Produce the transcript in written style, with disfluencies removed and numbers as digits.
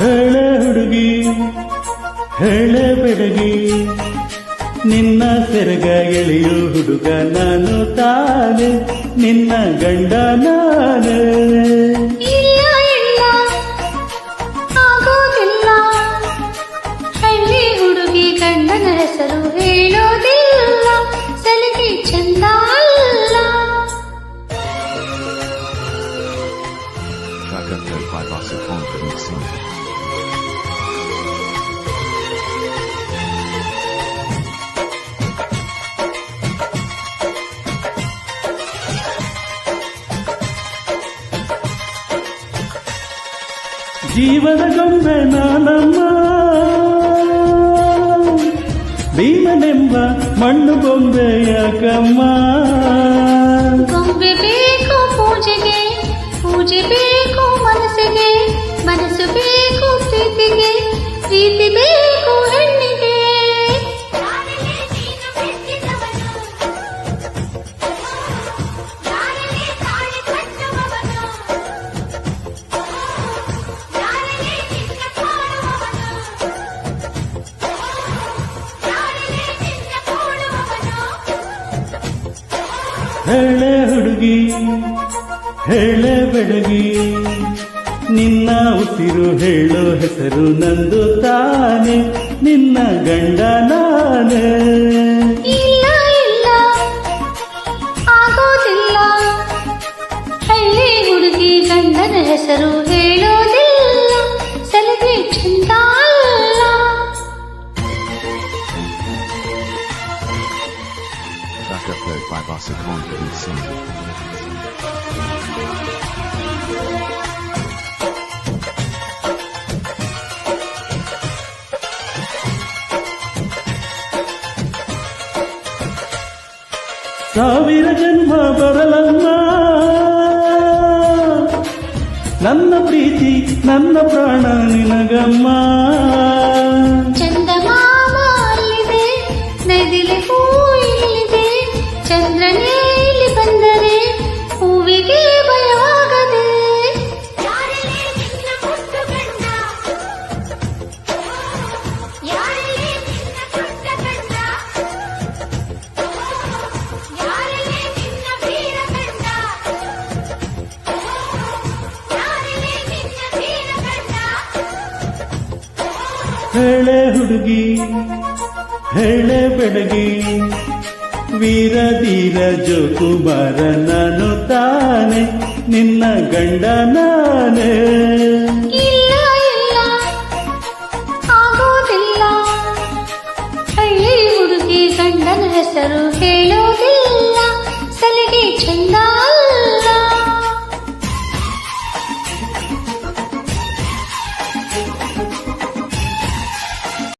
ಹೇಳೆ ಹುಡುಗಿ ಹೇಳೆ ಬೆಡಗಿ, ನಿನ್ನ ಸೆರಗ ಎಳೆಯೋ ಹುಡುಗ ನಾನು ತಾನೆ, ನಿನ್ನ ಗಂಡ ನಾನೇ. ಇಲ್ಲ ಇಲ್ಲ ಆಗೋದಿಲ್ಲ, ಹಳ್ಳಿ ಹುಡುಗಿ ಗಂಡನ ಹೆಸರು ಹೇಳೋದಿಲ್ಲ, ಸಲಿಗೆ ಚಂದ ಅಲ್ಲ. Track by Basu Confidence. ಜೀವನ ಗೊಂಬೆ ನಾನಮ್ಮ, ಭೀಮನೆಂಬ ಮಣ್ಣು ಗೊಂಬೆ ಯಾಕಮ್ಮ. ಗೊಂಬೆ ಬೇಕು ಪೂಜೆಗೆ, ಪೂಜೆ ಬೇಕು ಮನಸ್ಸಿಗೆ, ಮನಸ್ಸು ಬೇಕು ಪ್ರೀತಿಗೆ, ಪ್ರೀತಿ ಬೇಕು ಹೆಣ್ಣಿಗೆ. ಹೇಳೆ ಹುಡುಗಿ ಹೇಳೆ ಬೆಡಗಿ, ನಿನ್ನ ಉಸಿರು ಹೇಳೋ ಹೆಸರು ನಂದು ತಾನೆ, ನಿನ್ನ ಗಂಡ ನಾನೇ. ಇಲ್ಲ ಇಲ್ಲ ಆಗೋದಿಲ್ಲ, ಹಳ್ಳಿ ಹುಡುಗಿ ಗಂಡನ ಹೆಸರು ಹೇಳೋದಿಲ್ಲ, ಸಲಿಗೆ ಚಂದ ಅಲ್ಲ. Track by Basu Confidence. ಸಾವಿರ ಜನ್ಮ ಬರಲಮ್ಮ, ನನ್ನ ಪ್ರೀತಿ ನನ್ನ ಪ್ರಾಣ ನಿನಗಮ್ಮ. ಚಂದಮಾಮ ಅಲ್ಲಿದೆ, ನದಿಲೆ ಹೂ ಇಲ್ಲಿದೆ, ಚಂದ್ರನೇ ಇಲ್ಲಿ ಬಂದರೆ ಹೂವಿಗೆ ಭಯವಾಗದೆ. ಹೇಳೆ ಹುಡುಗಿ ಹೇಳೆ ಬೆಡಗಿ, ವೀರ ಧೀರ ಜೋಕುಮಾರ ನಾನು ತಾನೆ, ನಿನ್ನ ಗಂಡ ನಾನೇ. ಇಲ್ಲ ಇಲ್ಲ ಆಗೋದಿಲ್ಲ, ಹಳ್ಳಿ ಹುಡುಗಿ ಗಂಡನ ಹೆಸರು ಹೇಳೋ